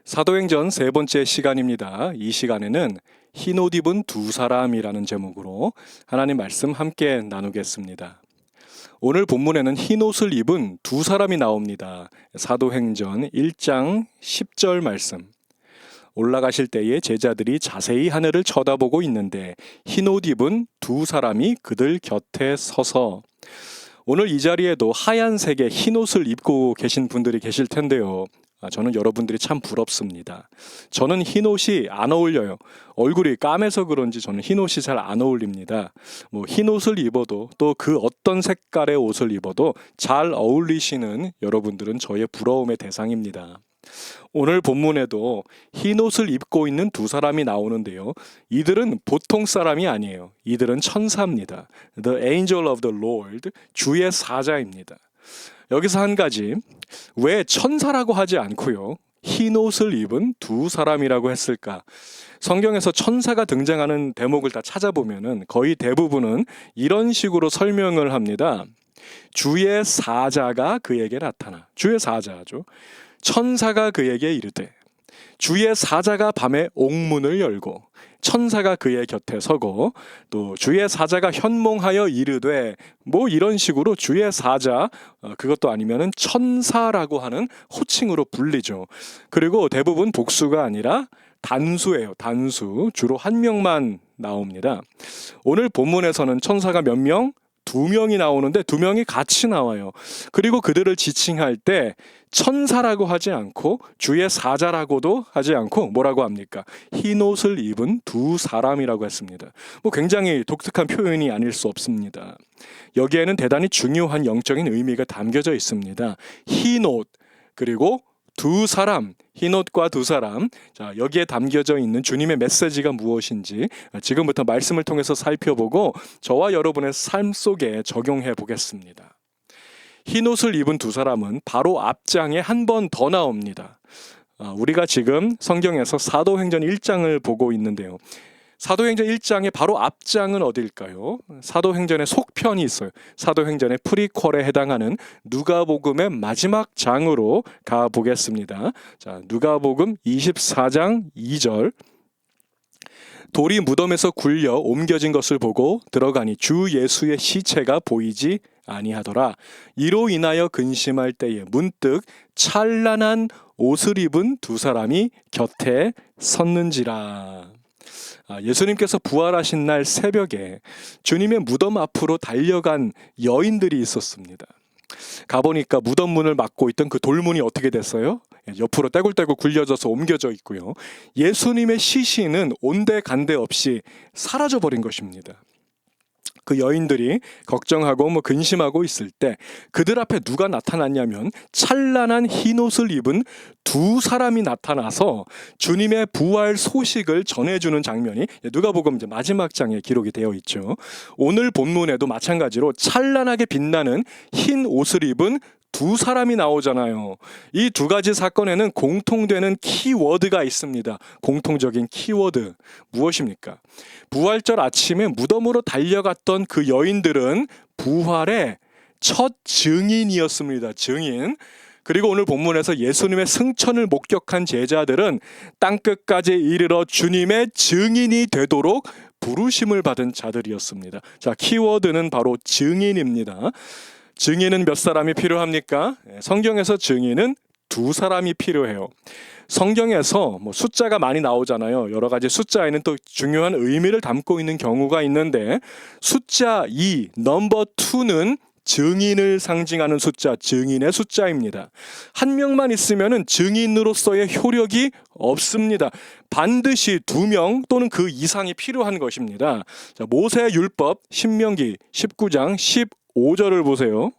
사도행전 세 번째 시간입니다. 이 시간에는 흰옷 입은 두 사람이라는 제목으로 하나님 말씀 함께 나누겠습니다. 오늘 본문에는 흰옷을 입은 두 사람이 나옵니다. 사도행전 1장 10절 말씀. 올라가실 때에 제자들이 자세히 하늘을 쳐다보고 있는데 흰옷 입은 두 사람이 그들 곁에 서서. 오늘 이 자리에도 하얀색의 흰옷을 입고 계신 분들이 계실 텐데요. 저는 여러분들이 참 부럽습니다. 저는 흰옷이 안 어울려요. 얼굴이 까매서 그런지 저는 흰옷이 잘 안 어울립니다. 흰옷을 입어도 또 그 어떤 색깔의 옷을 입어도 잘 어울리시는 여러분들은 저의 부러움의 대상입니다. 오늘 본문에도 흰옷을 입고 있는 두 사람이 나오는데요. 이들은 보통 사람이 아니에요. 이들은 천사입니다. The angel of the Lord, 주의 사자입니다. 여기서 한 가지, 왜 천사라고 하지 않고요, 흰옷을 입은 두 사람이라고 했을까? 성경에서 천사가 등장하는 대목을 다 찾아보면은 거의 대부분은 이런 식으로 설명을 합니다. 주의 사자가 그에게 나타나. 주의 사자죠. 천사가 그에게 이르되, 주의 사자가 밤에 옥문을 열고 천사가 그의 곁에 서고, 또 주의 사자가 현몽하여 이르되, 이런 식으로 주의 사자, 그것도 아니면은 천사라고 하는 호칭으로 불리죠. 그리고 대부분 복수가 아니라 단수예요. 단수. 주로 한 명만 나옵니다. 오늘 본문에서는 천사가 몇 명? 두 명이 나오는데 두 명이 같이 나와요. 그리고 그들을 지칭할 때 천사라고 하지 않고 주의 사자라고도 하지 않고 뭐라고 합니까? 흰옷을 입은 두 사람이라고 했습니다. 굉장히 독특한 표현이 아닐 수 없습니다. 여기에는 대단히 중요한 영적인 의미가 담겨져 있습니다. 흰옷 그리고 두 사람, 흰옷과 두 사람. 자, 여기에 담겨져 있는 주님의 메시지가 무엇인지 지금부터 말씀을 통해서 살펴보고 저와 여러분의 삶 속에 적용해 보겠습니다. 흰옷을 입은 두 사람은 바로 앞장에 한 번 더 나옵니다. 우리가 지금 성경에서 사도행전 1장을 보고 있는데요. 사도행전 1장의 바로 앞장은 어딜까요? 사도행전의 속편이 있어요. 사도행전의 프리퀄에 해당하는 누가복음의 마지막 장으로 가보겠습니다. 자, 누가복음 24장 2절. 돌이 무덤에서 굴려 옮겨진 것을 보고 들어가니 주 예수의 시체가 보이지 아니하더라. 이로 인하여 근심할 때에 문득 찬란한 옷을 입은 두 사람이 곁에 섰는지라. 예수님께서 부활하신 날 새벽에 주님의 무덤 앞으로 달려간 여인들이 있었습니다. 가보니까 무덤 문을 막고 있던 그 돌문이 어떻게 됐어요? 옆으로 떼굴떼굴 굴려져서 옮겨져 있고요. 예수님의 시신은 온데간데 없이 사라져버린 것입니다. 그 여인들이 걱정하고 근심하고 있을 때 그들 앞에 누가 나타났냐면 찬란한 흰옷을 입은 두 사람이 나타나서 주님의 부활 소식을 전해주는 장면이 누가복음 마지막 장에 기록이 되어 있죠. 오늘 본문에도 마찬가지로 찬란하게 빛나는 흰 옷을 입은 두 사람이 나오잖아요. 이 두 가지 사건에는 공통되는 키워드가 있습니다. 공통적인 키워드 무엇입니까? 부활절 아침에 무덤으로 달려갔던 그 여인들은 부활의 첫 증인이었습니다. 증인. 그리고 오늘 본문에서 예수님의 승천을 목격한 제자들은 땅끝까지 이르러 주님의 증인이 되도록 부르심을 받은 자들이었습니다. 자, 키워드는 바로 증인입니다. 증인은 몇 사람이 필요합니까? 성경에서 증인은 두 사람이 필요해요. 성경에서 숫자가 많이 나오잖아요. 여러 가지 숫자에는 또 중요한 의미를 담고 있는 경우가 있는데, 숫자 2, 넘버 2는 증인을 상징하는 숫자, 증인의 숫자입니다. 한 명만 있으면 증인으로서의 효력이 없습니다. 반드시 두 명 또는 그 이상이 필요한 것입니다. 자, 모세 율법 신명기 19장 15절을 보세요.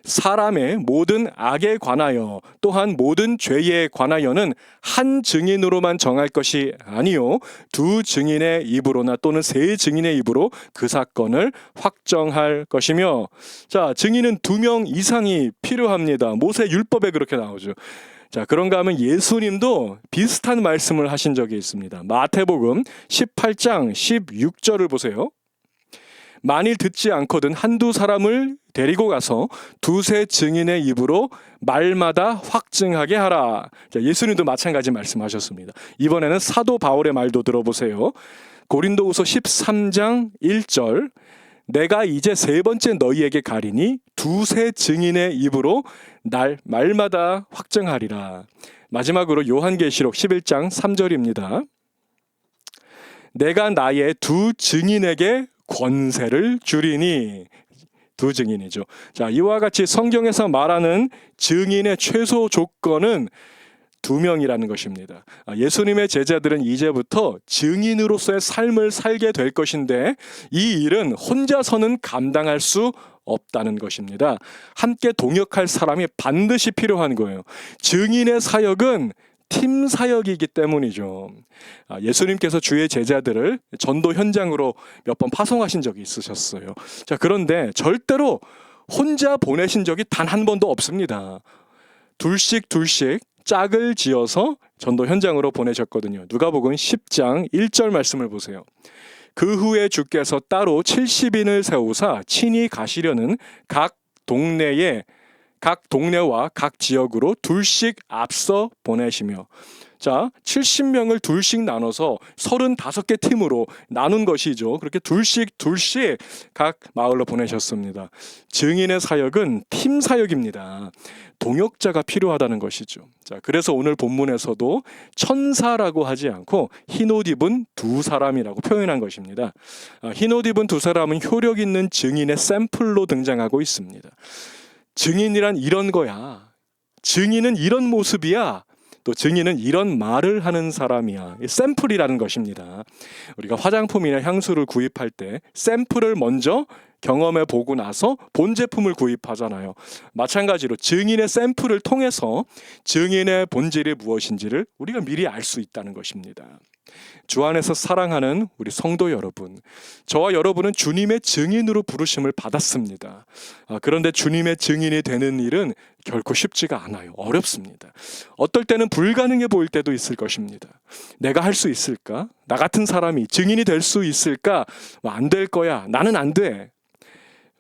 사람의 모든 악에 관하여 또한 모든 죄에 관하여는 한 증인으로만 정할 것이 아니요 두 증인의 입으로나 또는 세 증인의 입으로 그 사건을 확정할 것이며. 자, 증인은 두 명 이상이 필요합니다. 모세 율법에 그렇게 나오죠. 자, 그런가 하면 예수님도 비슷한 말씀을 하신 적이 있습니다. 마태복음 18장 16절을 보세요. 만일 듣지 않거든 한두 사람을 데리고 가서 두세 증인의 입으로 말마다 확증하게 하라. 자, 예수님도 마찬가지 말씀하셨습니다. 이번에는 사도 바울의 말도 들어보세요. 고린도후서 13장 1절, 내가 이제 세 번째 너희에게 가리니 두세 증인의 입으로 말마다 확증하리라. 마지막으로 요한계시록 11장 3절입니다. 내가 나의 두 증인에게 권세를 주리니. 두 증인이죠. 자, 이와 같이 성경에서 말하는 증인의 최소 조건은 2명이라는 것입니다. 예수님의 제자들은 이제부터 증인으로서의 삶을 살게 될 것인데 이 일은 혼자서는 감당할 수 없다는 것입니다. 함께 동역할 사람이 반드시 필요한 거예요. 증인의 사역은 팀 사역이기 때문이죠. 예수님께서 주의 제자들을 전도 현장으로 몇 번 파송하신 적이 있으셨어요. 자, 그런데 절대로 혼자 보내신 적이 단 한 번도 없습니다. 둘씩 짝을 지어서 전도 현장으로 보내셨거든요. 누가복음 10장 1절 말씀을 보세요. 그 후에 주께서 따로 70인을 세우사 친히 가시려는 각 동네와 각 지역으로 둘씩 앞서 보내시며. 자, 70명을 둘씩 나눠서 35개 팀으로 나눈 것이죠. 그렇게 둘씩 각 마을로 보내셨습니다. 증인의 사역은 팀 사역입니다. 동역자가 필요하다는 것이죠. 자, 그래서 오늘 본문에서도 천사라고 하지 않고 흰옷 입은 두 사람이라고 표현한 것입니다. 흰옷 입은 두 사람은 효력 있는 증인의 샘플로 등장하고 있습니다. 증인이란 이런 거야. 증인은 이런 모습이야. 또 증인은 이런 말을 하는 사람이야. 샘플이라는 것입니다. 우리가 화장품이나 향수를 구입할 때 샘플을 먼저 경험해 보고 나서 본 제품을 구입하잖아요. 마찬가지로 증인의 샘플을 통해서 증인의 본질이 무엇인지를 우리가 미리 알 수 있다는 것입니다. 주 안에서 사랑하는 우리 성도 여러분, 저와 여러분은 주님의 증인으로 부르심을 받았습니다. 그런데 주님의 증인이 되는 일은 결코 쉽지가 않아요. 어렵습니다. 어떨 때는 불가능해 보일 때도 있을 것입니다. 내가 할 수 있을까? 나 같은 사람이 증인이 될 수 있을까? 안 될 거야. 나는 안 돼.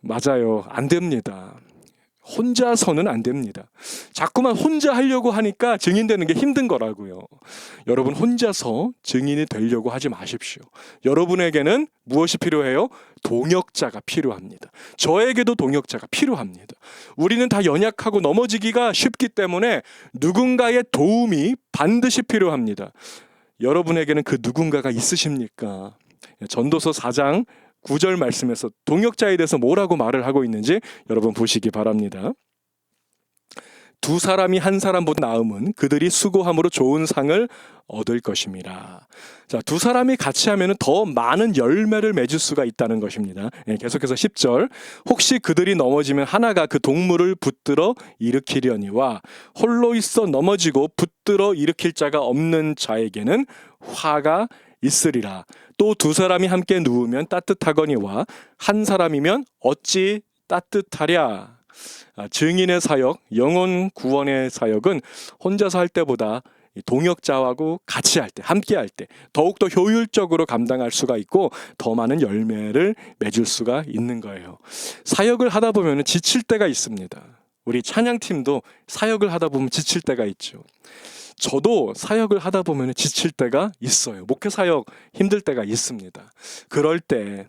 맞아요. 안 됩니다. 혼자서는 안 됩니다. 자꾸만 혼자 하려고 하니까 증인되는 게 힘든 거라고요. 여러분 혼자서 증인이 되려고 하지 마십시오. 여러분에게는 무엇이 필요해요? 동역자가 필요합니다. 저에게도 동역자가 필요합니다. 우리는 다 연약하고 넘어지기가 쉽기 때문에 누군가의 도움이 반드시 필요합니다. 여러분에게는 그 누군가가 있으십니까? 전도서 4장 9절 말씀에서 동역자에 대해서 뭐라고 말을 하고 있는지 여러분 보시기 바랍니다. 두 사람이 한 사람보다 나음은 그들이 수고함으로 좋은 상을 얻을 것임이라. 자, 두 사람이 같이 하면 더 많은 열매를 맺을 수가 있다는 것입니다. 계속해서 10절. 혹시 그들이 넘어지면 하나가 그 동물을 붙들어 일으키려니와 홀로 있어 넘어지고 붙들어 일으킬 자가 없는 자에게는 화가 있으리라. 또 두 사람이 함께 누우면 따뜻하거니와 한 사람이면 어찌 따뜻하랴. 증인의 사역, 영혼 구원의 사역은 혼자서 할 때보다 동역자하고 같이 할 때, 함께 할 때 더욱더 효율적으로 감당할 수가 있고 더 많은 열매를 맺을 수가 있는 거예요. 사역을 하다 보면 지칠 때가 있습니다. 우리 찬양팀도 사역을 하다 보면 지칠 때가 있죠. 저도 사역을 하다 보면 지칠 때가 있어요. 목회 사역 힘들 때가 있습니다. 그럴 때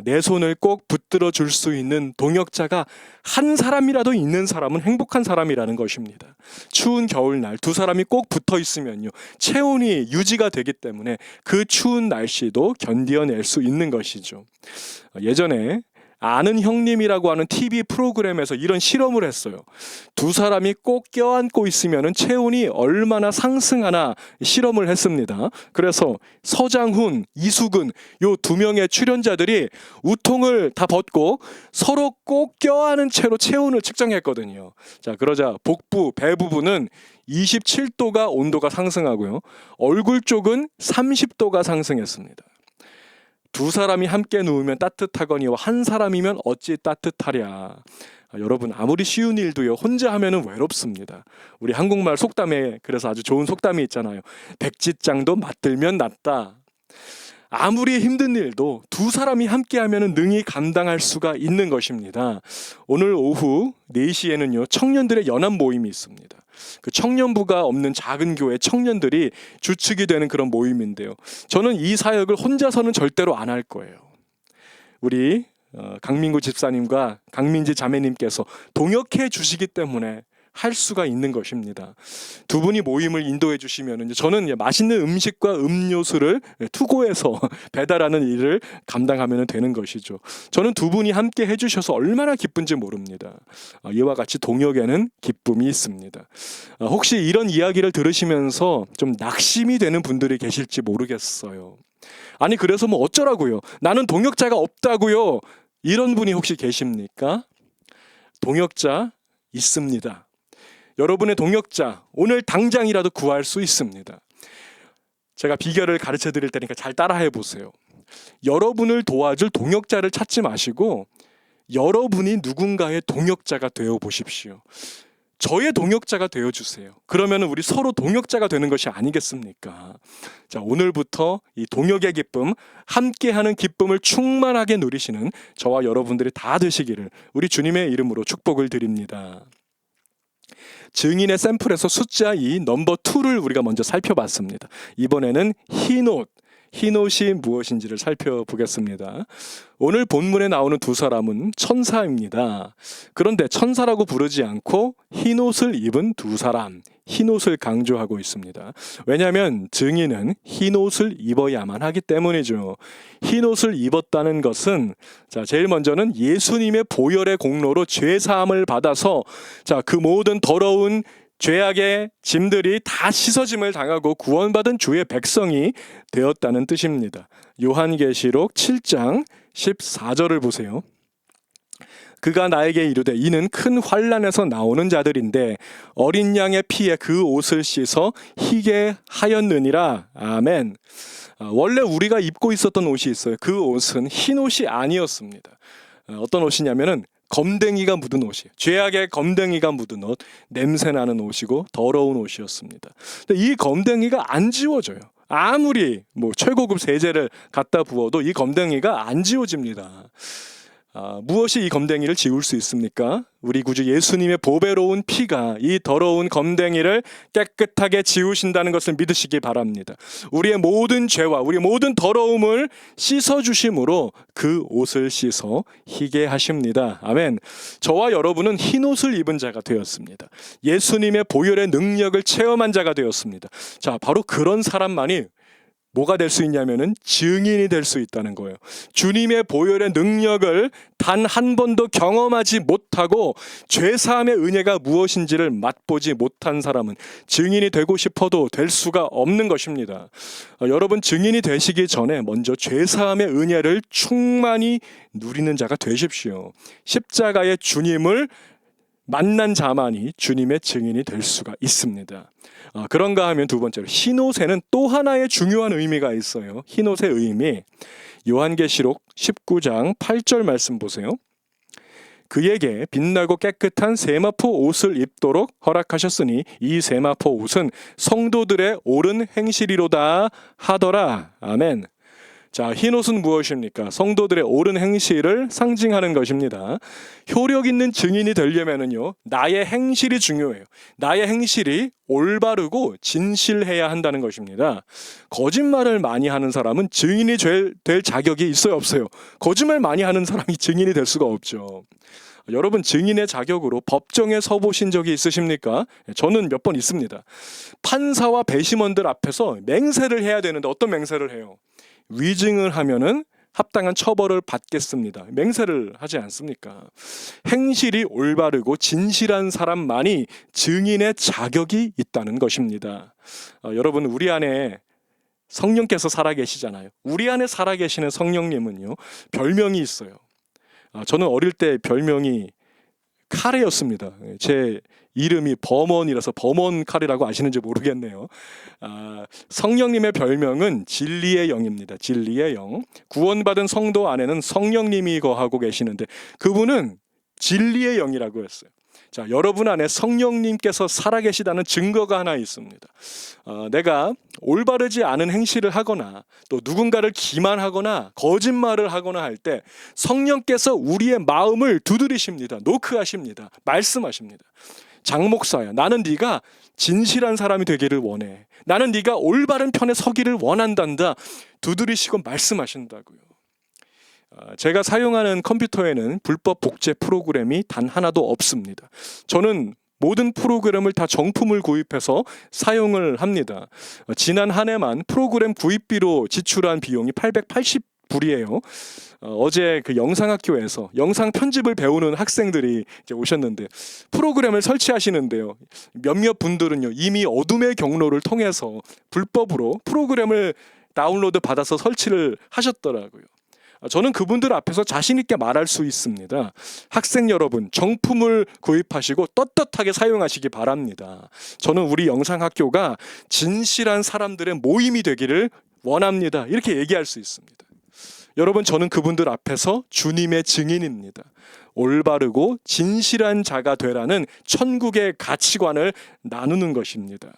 내 손을 꼭 붙들어 줄 수 있는 동역자가 한 사람이라도 있는 사람은 행복한 사람이라는 것입니다. 추운 겨울날 두 사람이 꼭 붙어 있으면요, 체온이 유지가 되기 때문에 그 추운 날씨도 견뎌낼 수 있는 것이죠. 예전에 아는 형님이라고 하는 TV 프로그램에서 이런 실험을 했어요. 두 사람이 꼭 껴안고 있으면 체온이 얼마나 상승하나 실험을 했습니다. 그래서 서장훈, 이수근 요 두 명의 출연자들이 우통을 다 벗고 서로 꼭 껴안은 채로 체온을 측정했거든요. 자, 그러자 복부, 배 부분은 27도가 온도가 상승하고요. 얼굴 쪽은 30도가 상승했습니다. 두 사람이 함께 누우면 따뜻하거니와 한 사람이면 어찌 따뜻하랴. 여러분 아무리 쉬운 일도요 혼자 하면은 외롭습니다. 우리 한국말 속담에 그래서 아주 좋은 속담이 있잖아요. 백지장도 맞들면 낫다. 아무리 힘든 일도 두 사람이 함께하면 능히 감당할 수가 있는 것입니다. 오늘 오후 4시에는요, 청년들의 연합 모임이 있습니다. 그 청년부가 없는 작은 교회 청년들이 주축이 되는 그런 모임인데요. 저는 이 사역을 혼자서는 절대로 안 할 거예요. 우리 강민구 집사님과 강민지 자매님께서 동역해 주시기 때문에 할 수가 있는 것입니다. 두 분이 모임을 인도해 주시면 저는 맛있는 음식과 음료수를 투고해서 배달하는 일을 감당하면 되는 것이죠. 저는 두 분이 함께 해주셔서 얼마나 기쁜지 모릅니다. 이와 같이 동역에는 기쁨이 있습니다. 혹시 이런 이야기를 들으시면서 좀 낙심이 되는 분들이 계실지 모르겠어요. 아니 그래서 뭐 어쩌라고요? 나는 동역자가 없다고요? 이런 분이 혹시 계십니까? 동역자 있습니다. 여러분의 동역자 오늘 당장이라도 구할 수 있습니다. 제가 비결을 가르쳐 드릴 테니까 잘 따라해 보세요. 여러분을 도와줄 동역자를 찾지 마시고 여러분이 누군가의 동역자가 되어 보십시오. 저의 동역자가 되어 주세요. 그러면 우리 서로 동역자가 되는 것이 아니겠습니까? 자, 오늘부터 이 동역의 기쁨, 함께하는 기쁨을 충만하게 누리시는 저와 여러분들이 다 되시기를 우리 주님의 이름으로 축복을 드립니다. 증인의 샘플에서 숫자 2 넘버 2를 우리가 먼저 살펴봤습니다. 이번에는 흰옷이 무엇인지를 살펴보겠습니다. 오늘 본문에 나오는 두 사람은 천사입니다. 그런데 천사라고 부르지 않고 흰옷을 입은 두 사람, 흰옷을 강조하고 있습니다. 왜냐하면 증인은 흰옷을 입어야만 하기 때문이죠. 흰옷을 입었다는 것은 제일 먼저는 예수님의 보혈의 공로로 죄사함을 받아서 그 모든 더러운 죄악의 짐들이 다 씻어짐을 당하고 구원받은 주의 백성이 되었다는 뜻입니다. 요한계시록 7장 14절을 보세요. 그가 나에게 이르되 이는 큰 환난에서 나오는 자들인데 어린 양의 피에 그 옷을 씻어 희게 하였느니라. 아멘. 원래 우리가 입고 있었던 옷이 있어요. 그 옷은 흰 옷이 아니었습니다. 어떤 옷이냐면은 검댕이가 묻은 옷이에요. 죄악의 검댕이가 묻은 옷, 냄새나는 옷이고 더러운 옷이었습니다. 근데 이 검댕이가 안 지워져요. 아무리 최고급 세제를 갖다 부어도 이 검댕이가 안 지워집니다. 무엇이 이 검댕이를 지울 수 있습니까? 우리 구주 예수님의 보배로운 피가 이 더러운 검댕이를 깨끗하게 지우신다는 것을 믿으시기 바랍니다. 우리의 모든 죄와 우리의 모든 더러움을 씻어주심으로 그 옷을 씻어 희게 하십니다. 아멘. 저와 여러분은 흰 옷을 입은 자가 되었습니다. 예수님의 보혈의 능력을 체험한 자가 되었습니다. 자, 바로 그런 사람만이 뭐가 될 수 있냐면은 증인이 될 수 있다는 거예요. 주님의 보혈의 능력을 단 한 번도 경험하지 못하고 죄사함의 은혜가 무엇인지를 맛보지 못한 사람은 증인이 되고 싶어도 될 수가 없는 것입니다. 여러분 증인이 되시기 전에 먼저 죄사함의 은혜를 충만히 누리는 자가 되십시오. 십자가의 주님을 만난 자만이 주님의 증인이 될 수가 있습니다. 그런가 하면 두 번째로 흰옷에는 또 하나의 중요한 의미가 있어요. 흰옷의 의미, 요한계시록 19장 8절 말씀 보세요. 그에게 빛나고 깨끗한 세마포 옷을 입도록 허락하셨으니 이 세마포 옷은 성도들의 옳은 행실이로다 하더라. 아멘. 자, 흰옷은 무엇입니까? 성도들의 옳은 행실을 상징하는 것입니다. 효력 있는 증인이 되려면은요, 나의 행실이 중요해요. 나의 행실이 올바르고 진실해야 한다는 것입니다. 거짓말을 많이 하는 사람은 증인이 될 자격이 있어요, 없어요? 거짓말 많이 하는 사람이 증인이 될 수가 없죠. 여러분 증인의 자격으로 법정에 서보신 적이 있으십니까? 저는 몇 번 있습니다. 판사와 배심원들 앞에서 맹세를 해야 되는데 어떤 맹세를 해요? 위증을 하면은 합당한 처벌을 받겠습니다. 맹세를 하지 않습니까? 행실이 올바르고 진실한 사람만이 증인의 자격이 있다는 것입니다. 여러분 우리 안에 성령께서 살아계시잖아요. 우리 안에 살아계시는 성령님은요 별명이 있어요. 저는 어릴 때 별명이 카레였습니다. 제 이름이 범원이라서 범원 카레라고 아시는지 모르겠네요. 성령님의 별명은 진리의 영입니다. 진리의 영. 구원받은 성도 안에는 성령님이 거하고 계시는데 그분은 진리의 영이라고 했어요. 자, 여러분 안에 성령님께서 살아계시다는 증거가 하나 있습니다. 내가 올바르지 않은 행실을 하거나 또 누군가를 기만하거나 거짓말을 하거나 할 때 성령께서 우리의 마음을 두드리십니다. 노크하십니다. 말씀하십니다. 장 목사야, 나는 네가 진실한 사람이 되기를 원해. 나는 네가 올바른 편에 서기를 원한단다. 두드리시고 말씀하신다고요. 제가 사용하는 컴퓨터에는 불법 복제 프로그램이 단 하나도 없습니다. 저는 모든 프로그램을 다 정품을 구입해서 사용을 합니다. 지난 한 해만 프로그램 구입비로 지출한 비용이 880불이에요. 어제 그 영상학교에서 영상 편집을 배우는 학생들이 이제 오셨는데 프로그램을 설치하시는데요. 몇몇 분들은요, 이미 어둠의 경로를 통해서 불법으로 프로그램을 다운로드 받아서 설치를 하셨더라고요. 저는 그분들 앞에서 자신 있게 말할 수 있습니다. 학생 여러분, 정품을 구입하시고 떳떳하게 사용하시기 바랍니다. 저는 우리 영상학교가 진실한 사람들의 모임이 되기를 원합니다. 이렇게 얘기할 수 있습니다. 여러분, 저는 그분들 앞에서 주님의 증인입니다. 올바르고 진실한 자가 되라는 천국의 가치관을 나누는 것입니다.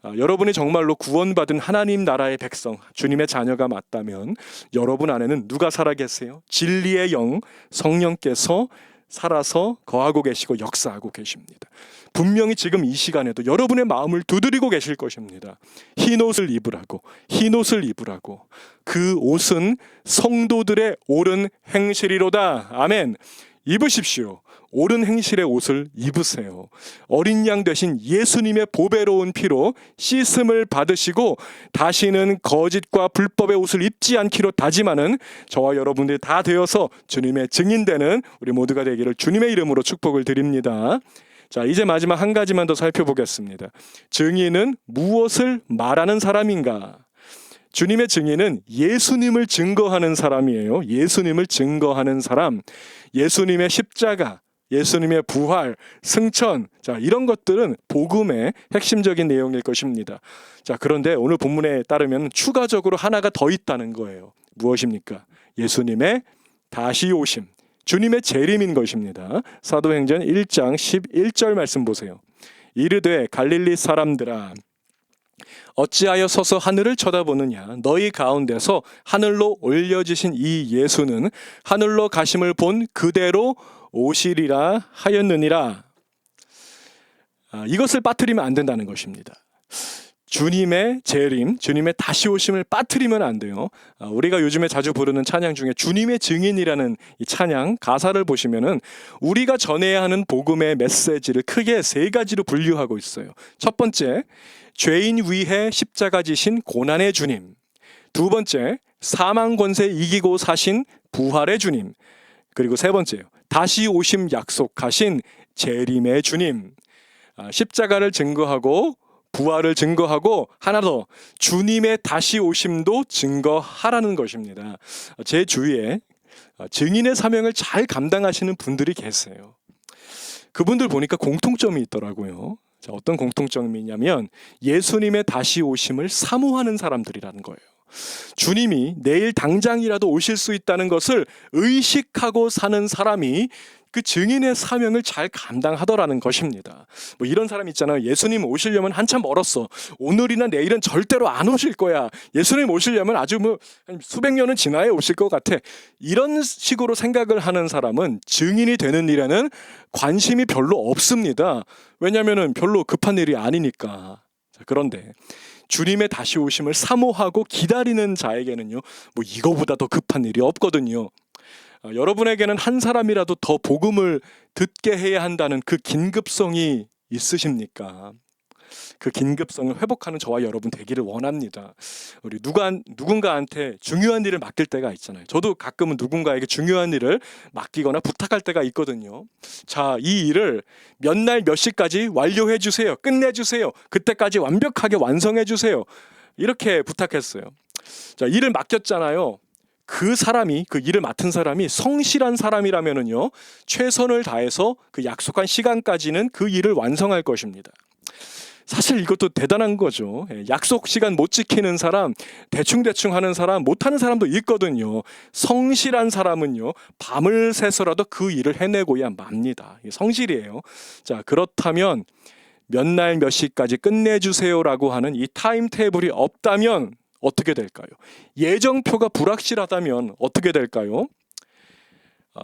여러분이 정말로 구원받은 하나님 나라의 백성, 주님의 자녀가 맞다면 여러분 안에는 누가 살아 계세요? 진리의 영, 성령께서 살아서 거하고 계시고 역사하고 계십니다. 분명히 지금 이 시간에도 여러분의 마음을 두드리고 계실 것입니다. 흰 옷을 입으라고, 흰 옷을 입으라고. 그 옷은 성도들의 옳은 행실이로다. 아멘. 입으십시오. 옳은 행실의 옷을 입으세요. 어린 양 되신 예수님의 보배로운 피로 씻음을 받으시고 다시는 거짓과 불법의 옷을 입지 않기로 다짐하는 저와 여러분들이 다 되어서 주님의 증인되는 우리 모두가 되기를 주님의 이름으로 축복을 드립니다. 자, 이제 마지막 한 가지만 더 살펴보겠습니다. 증인은 무엇을 말하는 사람인가? 주님의 증인은 예수님을 증거하는 사람이에요. 예수님을 증거하는 사람. 예수님의 십자가, 예수님의 부활, 승천, 자, 이런 것들은 복음의 핵심적인 내용일 것입니다. 자, 그런데 오늘 본문에 따르면 추가적으로 하나가 더 있다는 거예요. 무엇입니까? 예수님의 다시 오심, 주님의 재림인 것입니다. 사도행전 1장 11절 말씀 보세요. 이르되 갈릴리 사람들아, 어찌하여 서서 하늘을 쳐다보느냐? 너희 가운데서 하늘로 올려지신 이 예수는 하늘로 가심을 본 그대로 오시리라 하였느니라. 이것을 빠뜨리면 안 된다는 것입니다. 주님의 재림, 주님의 다시 오심을 빠뜨리면 안 돼요. 우리가 요즘에 자주 부르는 찬양 중에 주님의 증인이라는 이 찬양 가사를 보시면은 우리가 전해야 하는 복음의 메시지를 크게 세 가지로 분류하고 있어요. 첫 번째, 죄인 위해 십자가 지신 고난의 주님. 두 번째, 사망 권세 이기고 사신 부활의 주님. 그리고 세 번째요, 다시 오심 약속하신 재림의 주님. 십자가를 증거하고 부활을 증거하고 하나 더, 주님의 다시 오심도 증거하라는 것입니다. 제 주위에 증인의 사명을 잘 감당하시는 분들이 계세요. 그분들 보니까 공통점이 있더라고요. 자, 어떤 공통점이냐면 예수님의 다시 오심을 사모하는 사람들이라는 거예요. 주님이 내일 당장이라도 오실 수 있다는 것을 의식하고 사는 사람이 그 증인의 사명을 잘 감당하더라는 것입니다. 뭐 이런 사람 있잖아요. 예수님 오시려면 한참 멀었어. 오늘이나 내일은 절대로 안 오실 거야. 예수님 오시려면 아주 수백 년은 지나야 오실 것 같아. 이런 식으로 생각을 하는 사람은 증인이 되는 일에는 관심이 별로 없습니다. 왜냐하면 별로 급한 일이 아니니까. 자, 그런데 주님의 다시 오심을 사모하고 기다리는 자에게는요, 뭐 이거보다 더 급한 일이 없거든요. 여러분에게는 한 사람이라도 더 복음을 듣게 해야 한다는 그 긴급성이 있으십니까? 그 긴급성을 회복하는 저와 여러분 되기를 원합니다. 우리 누군가한테 중요한 일을 맡길 때가 있잖아요. 저도 가끔은 누군가에게 중요한 일을 맡기거나 부탁할 때가 있거든요. 자, 이 일을 몇 날 몇 시까지 완료해 주세요. 끝내 주세요. 그때까지 완벽하게 완성해 주세요. 이렇게 부탁했어요. 자, 일을 맡겼잖아요. 그 사람이, 그 일을 맡은 사람이 성실한 사람이라면은요, 최선을 다해서 그 약속한 시간까지는 그 일을 완성할 것입니다. 사실 이것도 대단한 거죠. 약속 시간 못 지키는 사람, 대충대충 하는 사람, 못하는 사람도 있거든요. 성실한 사람은요, 밤을 새서라도 그 일을 해내고야 맙니다. 이게 성실이에요. 자, 그렇다면 몇 날 몇 시까지 끝내주세요라고 하는 이 타임테이블이 없다면 어떻게 될까요? 예정표가 불확실하다면 어떻게 될까요?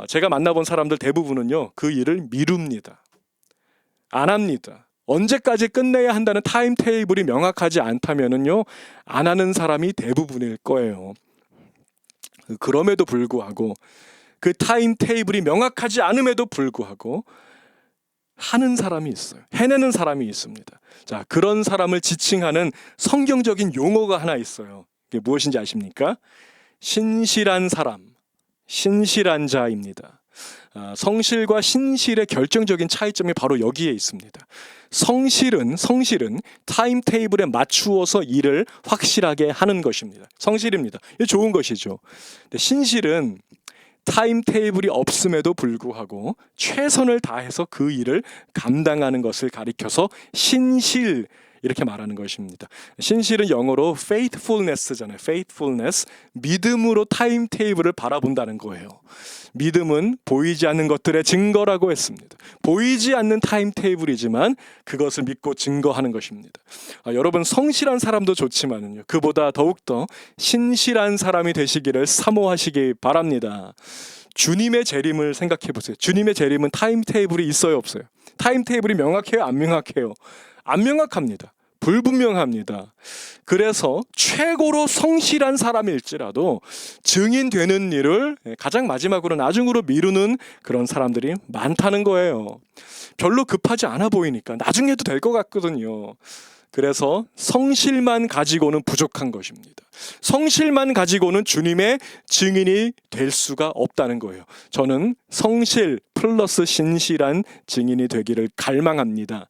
제가 만나본 사람들 대부분은요, 그 일을 미룹니다. 안 합니다. 언제까지 끝내야 한다는 타임테이블이 명확하지 않다면은요, 안 하는 사람이 대부분일 거예요. 그럼에도 불구하고 그 타임테이블이 명확하지 않음에도 불구하고 하는 사람이 있어요. 해내는 사람이 있습니다. 자, 그런 사람을 지칭하는 성경적인 용어가 하나 있어요. 이게 무엇인지 아십니까? 신실한 사람, 신실한 자입니다. 성실과 신실의 결정적인 차이점이 바로 여기에 있습니다. 성실은 타임테이블에 맞추어서 일을 확실하게 하는 것입니다. 성실입니다. 이게 좋은 것이죠. 근데 신실은 타임테이블이 없음에도 불구하고 최선을 다해서 그 일을 감당하는 것을 가리켜서 신실 이렇게 말하는 것입니다. 신실은 영어로 faithfulness잖아요. faithfulness. 믿음으로 타임테이블을 바라본다는 거예요. 믿음은 보이지 않는 것들의 증거라고 했습니다. 보이지 않는 타임테이블이지만 그것을 믿고 증거하는 것입니다. 여러분, 성실한 사람도 좋지만요, 그보다 더욱더 신실한 사람이 되시기를 사모하시기 바랍니다. 주님의 재림을 생각해 보세요. 주님의 재림은 타임테이블이 있어요, 없어요? 타임테이블이 명확해요, 안 명확해요? 안 명확합니다. 불분명합니다. 그래서 최고로 성실한 사람일지라도 증인되는 일을 가장 마지막으로 나중으로 미루는 그런 사람들이 많다는 거예요. 별로 급하지 않아 보이니까 나중에 해도 될 것 같거든요. 그래서 성실만 가지고는 부족한 것입니다. 성실만 가지고는 주님의 증인이 될 수가 없다는 거예요. 저는 성실 플러스 신실한 증인이 되기를 갈망합니다.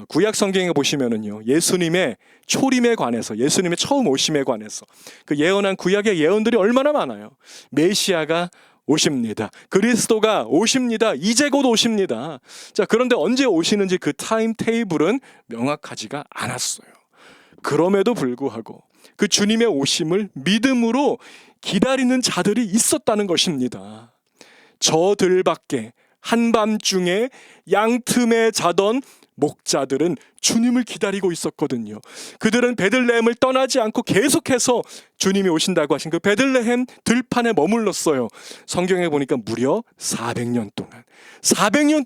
구약 성경에 보시면은요, 예수님의 초림에 관해서, 예수님의 처음 오심에 관해서 그 예언한 구약의 예언들이 얼마나 많아요. 메시아가 오십니다. 그리스도가 오십니다. 이제 곧 오십니다. 자, 그런데 언제 오시는지 그 타임테이블은 명확하지가 않았어요. 그럼에도 불구하고 그 주님의 오심을 믿음으로 기다리는 자들이 있었다는 것입니다. 저들밖에 한밤중에 양틈에 자던 목자들은 주님을 기다리고 있었거든요. 그들은 베들레헴을 떠나지 않고 계속해서 주님이 오신다고 하신 그 베들레헴 들판에 머물렀어요. 성경에 보니까 무려 400년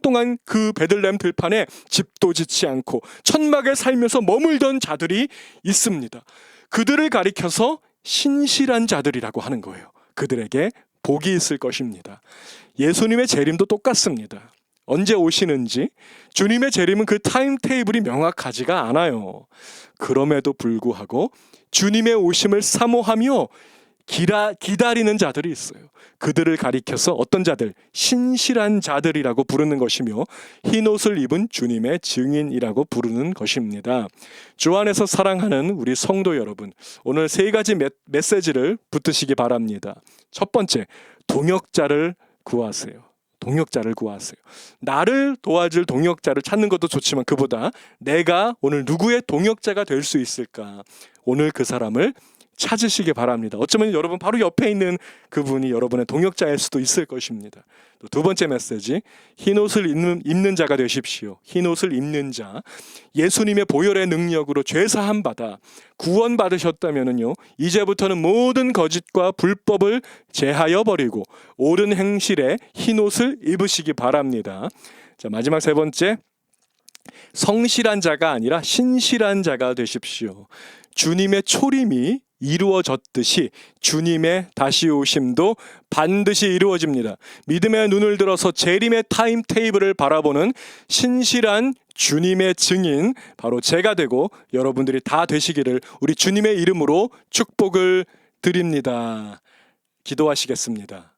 동안 그 베들레헴 들판에 집도 짓지 않고 천막에 살면서 머물던 자들이 있습니다. 그들을 가리켜서 신실한 자들이라고 하는 거예요. 그들에게 복이 있을 것입니다. 예수님의 재림도 똑같습니다. 언제 오시는지, 주님의 재림은 그 타임테이블이 명확하지가 않아요. 그럼에도 불구하고 주님의 오심을 사모하며 기다리는 자들이 있어요. 그들을 가리켜서 어떤 자들? 신실한 자들이라고 부르는 것이며 흰옷을 입은 주님의 증인이라고 부르는 것입니다. 주 안에서 사랑하는 우리 성도 여러분, 오늘 세 가지 메시지를 붙드시기 바랍니다. 첫 번째, 동역자를 구하세요. 동역자를 구하세요. 나를 도와줄 동역자를 찾는 것도 좋지만 그보다 내가 오늘 누구의 동역자가 될 수 있을까? 오늘 그 사람을 찾으시기 바랍니다. 어쩌면 여러분 바로 옆에 있는 그분이 여러분의 동역자일 수도 있을 것입니다. 또 두 번째 메시지, 흰옷을 입는 자가 되십시오. 흰옷을 입는 자, 예수님의 보혈의 능력으로 죄사함 받아 구원 받으셨다면은요, 이제부터는 모든 거짓과 불법을 제하여 버리고 옳은 행실에 흰옷을 입으시기 바랍니다. 자, 마지막 세 번째, 성실한 자가 아니라 신실한 자가 되십시오. 주님의 초림이 이루어졌듯이 주님의 다시 오심도 반드시 이루어집니다. 믿음의 눈을 들어서 재림의 타임테이블을 바라보는 신실한 주님의 증인, 바로 제가 되고 여러분들이 다 되시기를 우리 주님의 이름으로 축복을 드립니다. 기도하시겠습니다.